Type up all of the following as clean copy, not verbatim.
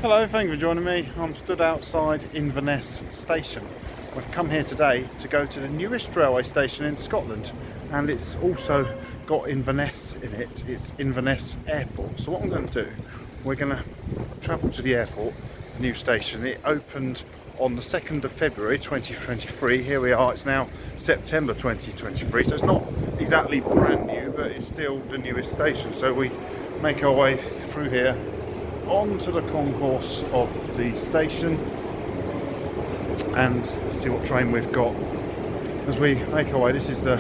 Hello, thank you for joining me. I'm stood outside Inverness Station. We've come here today to go to the newest railway station in Scotland, and it's also got Inverness in it. It's Inverness Airport. So what I'm going to do, we're going to travel to the airport, the new station. It opened on the 2nd of February 2023. Here we are, it's now September 2023, so it's not exactly brand new, but it's still the newest station. So we make our way through here onto the concourse of the station and see what train we've got as we make our way. This is the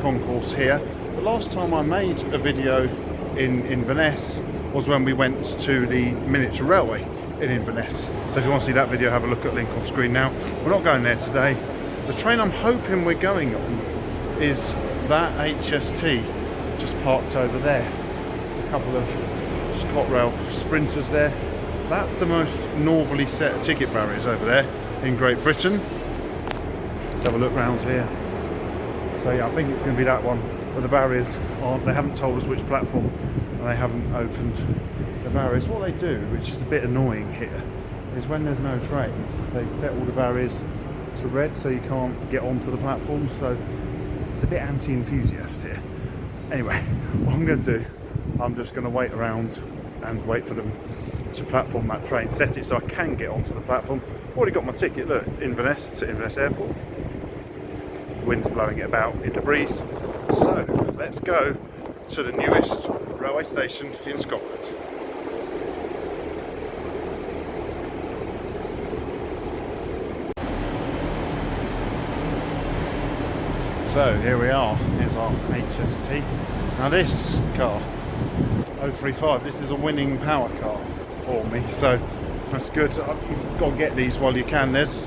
concourse here. The last time I made a video in Inverness was when we went to the miniature railway in Inverness. So if you want to see that video, have a look at the link on screen now. We're not going there today. The train I'm hoping we're going on is that HST just parked over there. A couple of Scotrail sprinters there. That's the most northerly set of ticket barriers over there in Great Britain. Let's have a look round here. So yeah, I think it's going to be that one, but the barriers aren't, they haven't told us which platform and they haven't opened the barriers. What they do, which is a bit annoying here, is when there's no trains, they set all the barriers to red so you can't get onto the platform. So it's a bit anti-enthusiast here. Anyway, what I'm going to do, I'm just going to wait around and wait for them to platform that train, set it so I can get onto the platform. I've already got my ticket, look, Inverness to Inverness Airport. The wind's blowing it about in the breeze. So let's go to the newest railway station in Scotland. So here we are, here's our HST. Now this car, 035, this is a winning power car for me, so that's good. You've got to get these while you can. There's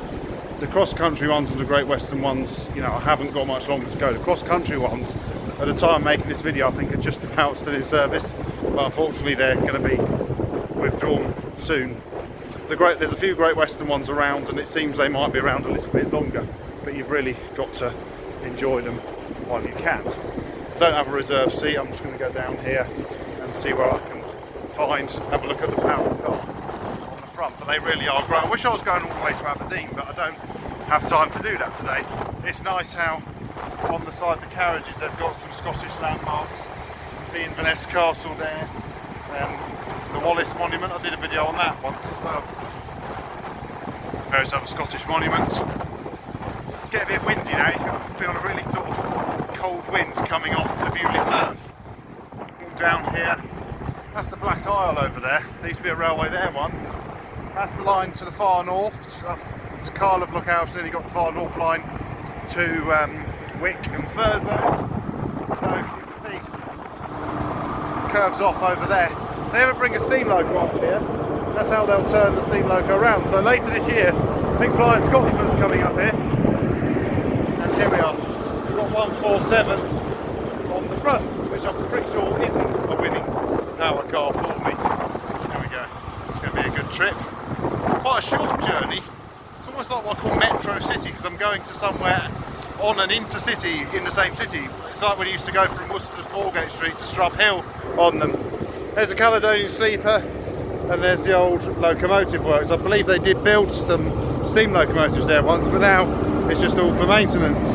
the cross-country ones and the Great Western ones, you know, I haven't got much longer to go. The cross-country ones, at the time making this video, I think are just about still in service, but unfortunately they're going to be withdrawn soon. There's a few Great Western ones around, and it seems they might be around a little bit longer, but you've really got to enjoy them while you can. Don't have a reserve seat. I'm just going to go down here and see where I can have a look at the power car on the front. But they really are great. I wish I was going all the way to Aberdeen, but I don't have time to do that today. It's nice how on the side of the carriages they've got some Scottish landmarks. There's the Inverness Castle there, the Wallace Monument. I did a video on that once as well. Various other Scottish monuments. It's getting a bit windy now. You can feel a really sort of cold wind coming off the Bewley Firth. Walk down here. That's the Black Isle over there. There used to be a railway there once. That's the line to the far north. That's to Cardiff Lookhouse, and then you got the far north line to Wick and Thurso. So you can see curves off over there. They ever bring a steam loco up here, that's how they'll turn the steam loco around. So later this year, I think Flying Scotsman's coming up here. And here we are. We've got 147 on the front, which I'm pretty sure isn't a winning power car for me. There we go. It's going to be a good trip. Quite a short journey. It's almost like what I call Metro City, because I'm going to somewhere on an intercity in the same city. It's like when you used to go from Worcester to Foregate Street to Strub Hill on them. There's a Caledonian Sleeper and there's the old locomotive works. I believe they did build some steam locomotives there once, but now it's just all for maintenance.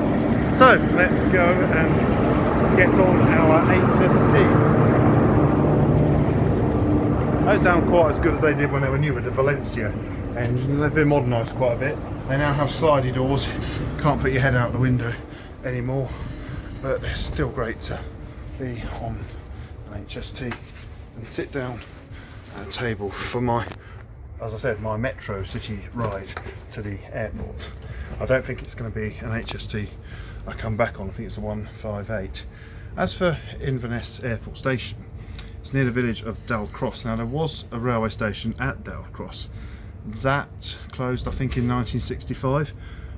So let's go and get on our HST. They don't sound quite as good as they did when they were new with the Valencia engine. They've been modernised quite a bit. They now have slidey doors. Can't put your head out the window anymore, but they're still great to be on an HST and sit down at a table for my, as I said, my Metro City ride to the airport. I don't think it's going to be an HST I come back on. I think it's a 158. As for Inverness Airport Station, it's near the village of Dalcross. Now there was a railway station at Dalcross. That closed I think in 1965.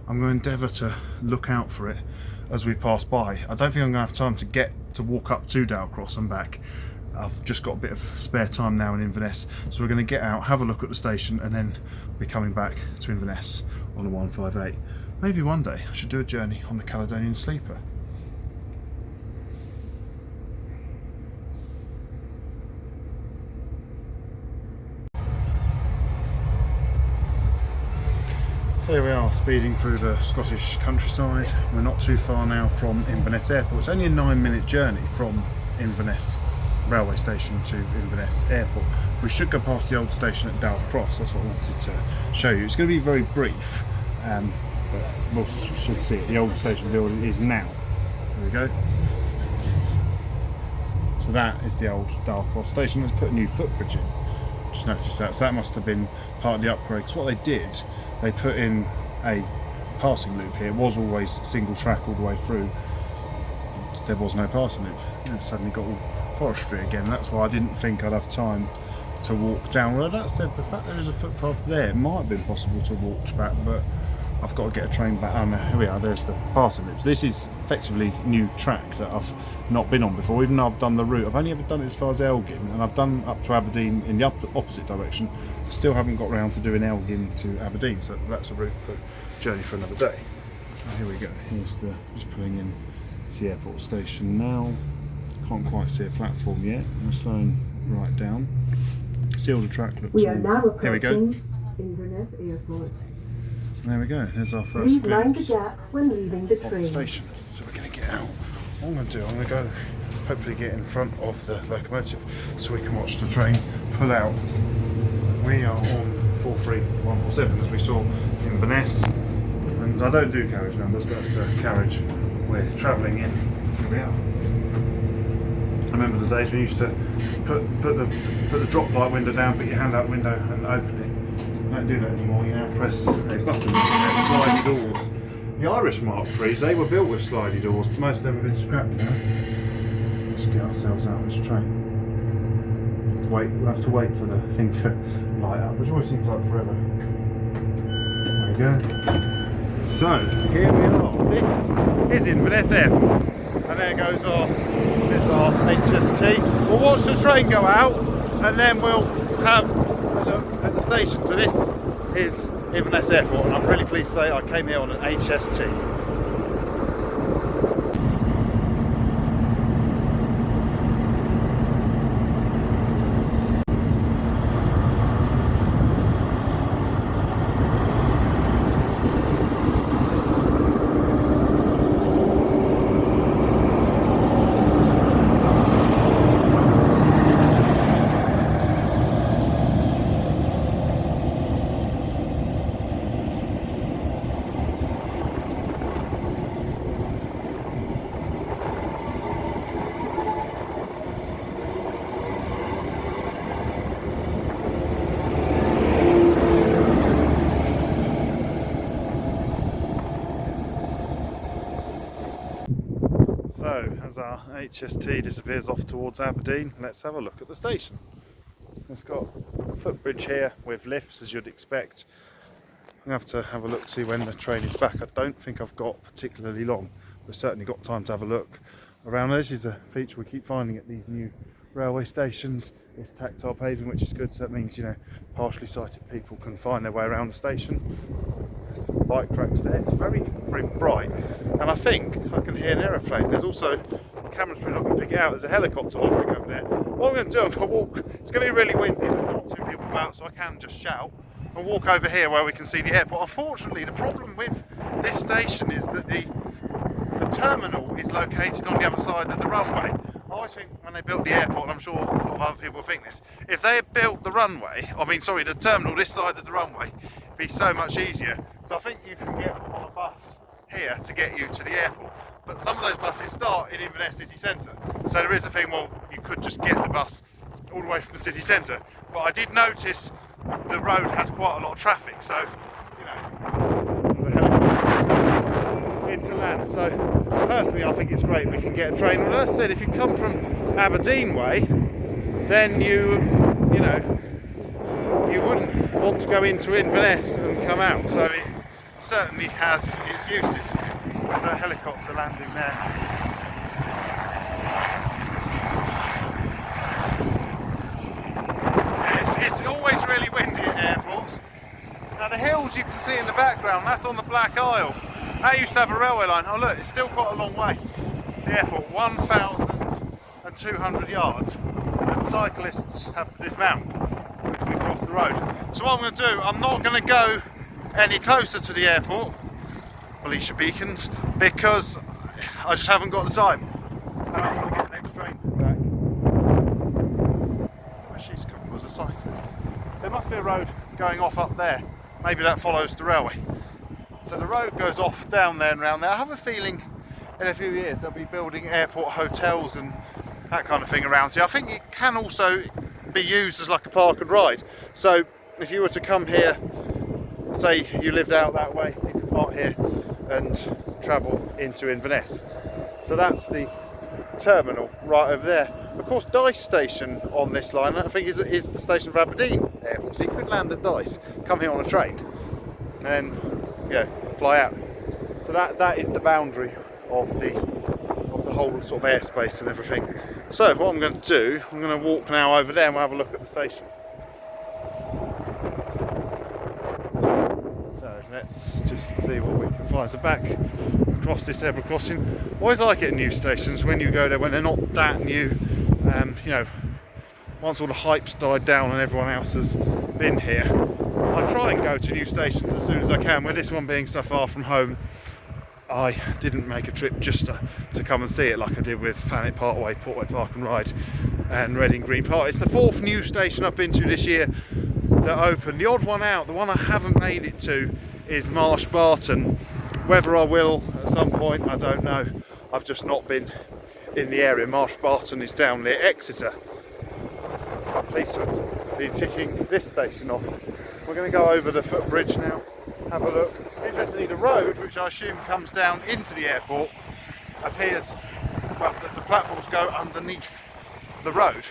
I'm going to endeavour to look out for it as we pass by. I don't think I'm going to have time to walk up to Dalcross and back. I've just got a bit of spare time now in Inverness, so we're going to get out, have a look at the station, and then be coming back to Inverness on the 158. Maybe one day I should do a journey on the Caledonian Sleeper. So here we are, speeding through the Scottish countryside. We're not too far now from Inverness Airport. It's only a 9-minute journey from Inverness railway station to Inverness Airport. We should go past the old station at Dal Cross. That's what I wanted to show you. It's going to be very brief, but we should see it. The old station building is now. There we go. So that is the old Dal Cross station. Let's put a new footbridge in. Just noticed that. So that must have been part of the upgrade. Because what they did, they put in a passing loop here. It was always single track all the way through. There was no passing loop. And it suddenly got all forestry again. That's why I didn't think I'd have time to walk down. Well, that said, the fact there is a footpath there, it might have been possible to walk back, but I've got to get a train back. Oh no, here we are, there's the passing loops. This is effectively new track that I've not been on before, even though I've done the route. I've only ever done it as far as Elgin, and I've done up to Aberdeen in the opposite direction. Still haven't got round to doing Elgin to Aberdeen, so that's a route for journey for another day. So here we go, here's the, just pulling in to the airport station now. Can't quite see a platform yet. I'm slowing right down. See all the track looks. We are now here we go. Inverness Airport. There we go. There's our first Please mind the gap when leaving the of the train. station. So we're going to get out. What I'm going to do, I'm going to go hopefully get in front of the locomotive so we can watch the train pull out. We are on 43147 as we saw in Inverness. And I don't do carriage numbers, but that's the carriage we're travelling in. Here we are. I remember the days when you used to put the drop light window down, put your hand out the window and open it. You don't do that anymore, you now press a button and slidey doors. The Irish Mark IIIs, they were built with slidey doors, but most of them have been scrapped now. Let's get ourselves out of this train. We'll have to wait for the thing to light up, which always seems like forever. There we go. So, here we are. This is Inverness Airport. And there goes our HST. We'll watch the train go out and then we'll have a look at the station. So this is Inverness Airport and I'm really pleased to say I came here on an HST. So, as our HST disappears off towards Aberdeen, let's have a look at the station. It's got a footbridge here with lifts, as you'd expect. I'm going to have a look to see when the train is back. I don't think I've got particularly long. We've certainly got time to have a look around. This is a feature we keep finding at these new railway stations. It's tactile paving, which is good, so that means, you know, partially sighted people can find their way around the station. There's some bike racks there. It's very, very bright, and I think I can hear an aeroplane. There's also, the camera's probably not going to pick it out, there's a helicopter hovering over there. What I'm going to do, I'm going to walk, it's going to be really windy, there's not too many people about, so I can just shout. I'll walk over here where we can see the airport. Unfortunately, the problem with this station is that the terminal is located on the other side of the runway. I always think when they built the airport, and I'm sure a lot of other people think this, if they had built the the terminal this side of the runway, it'd be so much easier. So I think you can get on a bus here to get you to the airport. But some of those buses start in Inverness city centre. So there is a thing, well, you could just get the bus all the way from the city centre. But I did notice the road had quite a lot of traffic, so, you know, there's a helicopter into land. So personally, I think it's great we can get a train. And as I said, if you come from Aberdeen way, then you wouldn't want to go into Inverness and come out. So it certainly has its uses. There's a helicopter landing there. It's always really windy at airports. Now the hills you can see in the background, that's on the Black Isle. That used to have a railway line. Oh look, it's still quite a long way. It's the airport, 1,200 yards. And cyclists have to dismount as we cross the road. So what I'm going to do, I'm not going to go any closer to the airport, Alicia Beacons, because I just haven't got the time. And I want to get the next train back. Oh, she's comfortable as a cyclist. There must be a road going off up there. Maybe that follows the railway. So the road goes off down there and round there. I have a feeling in a few years they'll be building airport hotels and that kind of thing around here. I think it can also be used as like a park and ride. So if you were to come here, say you lived out that way, you could park here and travel into Inverness. So that's the terminal right over there. Of course, Dice Station on this line, I think is the station for Aberdeen Airport. So you could land at Dice, come here on a train, and then fly out. So that is the boundary of the whole sort of airspace and everything. So what I'm going to do, I'm going to walk now over there and we'll have a look at the station. So let's just see what we can find. So back across this zebra crossing. Always like it at new stations when you go there when they're not that new. Once all the hype's died down and everyone else has been here, I try and go to new stations as soon as I can. With this one being so far from home, I didn't make a trip just to come and see it like I did with Thanet Parkway, Portway Park and Ride and Reading Green Park. It's the 4th new station I've been to this year that opened. The odd one out, the one I haven't made it to, is Marsh Barton. Whether I will at some point, I don't know. I've just not been in the area. Marsh Barton is down near Exeter. I'm pleased to be ticking this station off. We're going to go over the footbridge now, have a look. Interestingly, the road, which I assume comes down into the airport, appears, well, the platforms go underneath the road.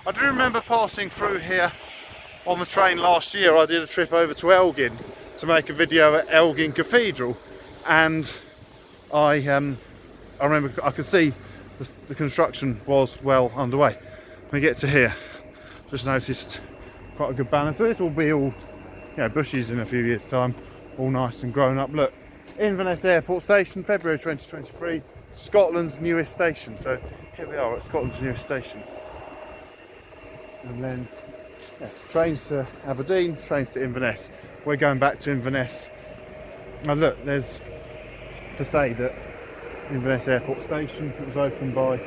I do remember passing through here on the train last year. I did a trip over to Elgin to make a video at Elgin Cathedral, and I remember I could see the construction was well underway. When we get to here, just noticed quite a good banner. So this will be all bushes in a few years' time, all nice and grown up. Look, Inverness Airport Station, February 2023, Scotland's newest station. So here we are at Scotland's newest station. And then trains to Aberdeen, trains to Inverness. We're going back to Inverness. And look, there's to say that Inverness Airport Station was opened by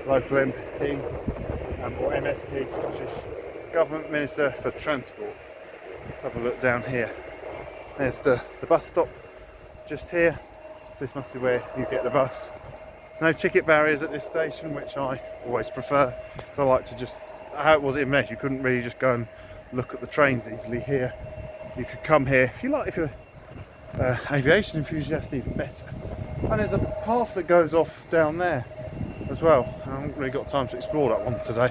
local MP or MSP, Scottish Government Minister for Transport. Let's have a look down here. There's the bus stop just here. So this must be where you get the bus. No ticket barriers at this station, which I always prefer. So I like to just, how it was at Inverness, you couldn't really just go and look at the trains easily. Here you could come here if you like, if you're aviation enthusiast, even better. And there's a path that goes off down there as well. I haven't really got time to explore that one today.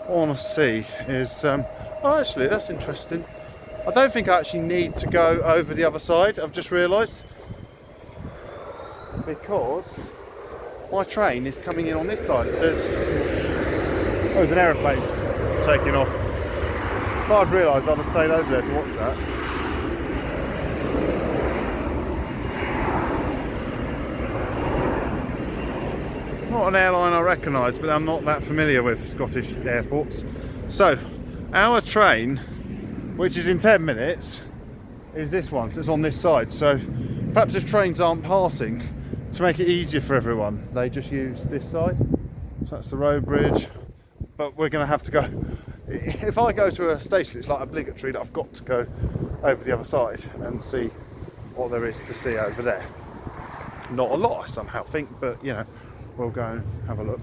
What I want to see is, oh actually that's interesting. I don't think I actually need to go over the other side, I've just realised, because my train is coming in on this side. It says, oh, there's an aeroplane taking off. If I'd realised, I'd have stayed over there to watch that. Not an airline I recognise, but I'm not that familiar with Scottish airports. So, our train, which is in 10 minutes, is this one. So it's on this side. So perhaps if trains aren't passing, to make it easier for everyone, they just use this side. So that's the road bridge. But we're going to have to go. If I go to a station, it's like obligatory that I've got to go over the other side and see what there is to see over there. Not a lot, I somehow think, but we'll go and have a look.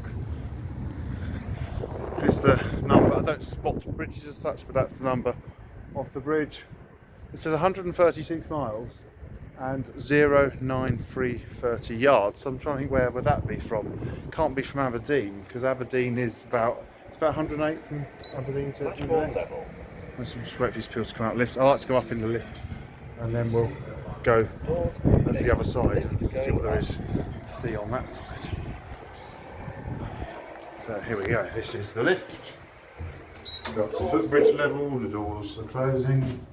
This is the number. I don't spot bridges as such, but that's the number of the bridge. It says 136 miles and 09330 yards. So I'm trying to think, where would that be from? Can't be from Aberdeen, because Aberdeen is about 108 from Aberdeen to Inverness. Let's just wait for these people to come out lift. I like to go up in the lift and then we'll go over the other side and see what there is to see on that side. So here we go, this is the lift. We go up to footbridge level, the doors are closing.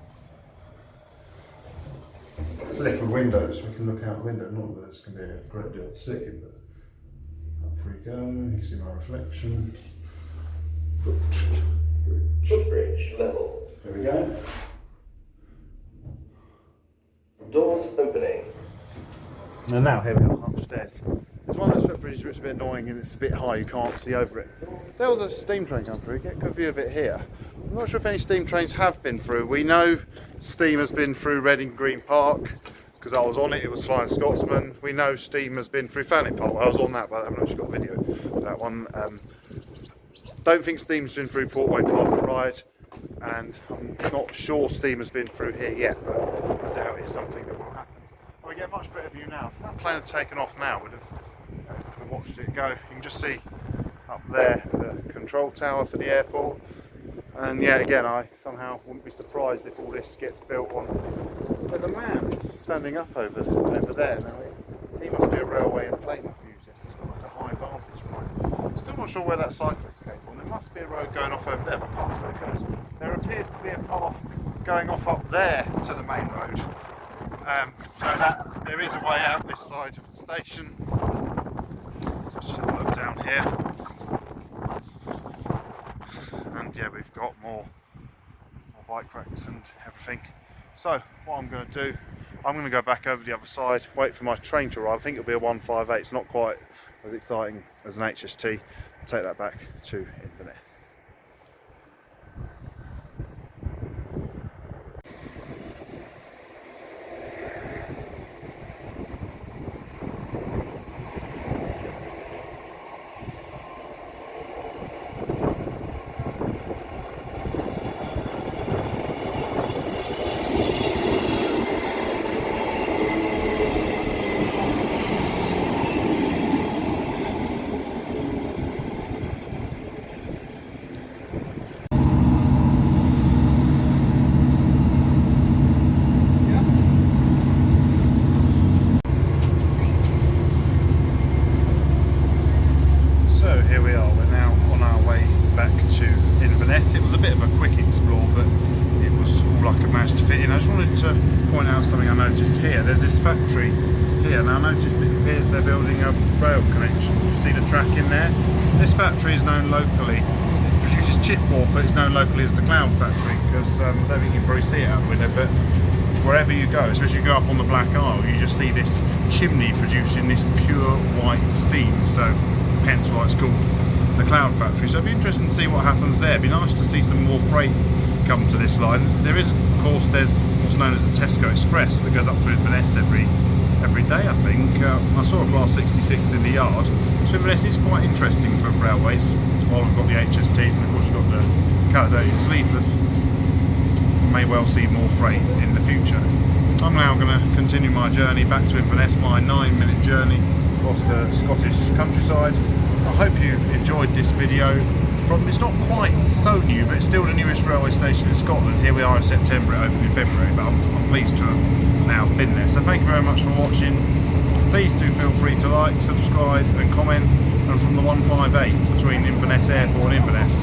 It's a lift with windows, we can look out the window. Not that there's going to be a great deal to see, but up we go, you can see my reflection. Footbridge level. There we go. Doors opening. And now here we are upstairs. There's one of those footbridges which is a bit annoying and it's a bit high, you can't see over it. There was a steam train come through, get a good view of it here. I'm not sure if any steam trains have been through. We know steam has been through Reading Green Park, because I was on it, it was Flying Scotsman. We know steam has been through Thanet Park. I was on that, but I haven't actually got a video of that one. Don't think steam's been through Portway Park Ride, and I'm not sure steam has been through here yet, but I doubt it's something that will happen. Well, we get a much better view now. If that plane had taken off now, would have watched it go. You can just see up there the control tower for the airport. And yeah, again, I somehow wouldn't be surprised if all this gets built on. There's a man standing up over there. Now, he must be a railway and plane enthusiast. He's got like a high vantage point. Still not sure where that cyclist came from. There must be a road going off over there, but I can't focus. There appears to be a path going off up there to the main road. So that there is a way out this side of the station. So let's just have a look down here. And yeah, we've got more bike racks and everything. So what I'm going to do, I'm going to go back over the other side, wait for my train to arrive. I think it'll be a 158. It's not quite as exciting as an HST. Take that back to Inverness. It was a bit of a quick explore, but it was all I could manage to fit in. I just wanted to point out something I noticed here. There's this factory here, and I noticed it appears they're building a rail connection. You see the track in there? This factory is known locally. It produces chipboard, but it's known locally as the Cloud Factory, because I don't think you can probably see it out the window, but wherever you go, especially if you go up on the Black Isle, you just see this chimney producing this pure white steam, so hence why it's called the Cloud Factory. So it'd be interesting to see what happens there. It'd be nice to see some more freight come to this line. There is, of course, there's what's known as the Tesco Express that goes up to Inverness every day, I think. I saw a Class 66 in the yard. So Inverness is quite interesting for railways. While we've got the HSTs and of course we've got the Caledonian Sleepers, we may well see more freight in the future. I'm now going to continue my journey back to Inverness, my 9-minute journey across the Scottish countryside. I hope you enjoyed this video. It's not quite so new, but it's still the newest railway station in Scotland. Here we are in September, it opened in February, but I'm pleased to have now been there. So thank you very much for watching. Please do feel free to like, subscribe and comment. And from the 158 between Inverness Airport and Inverness,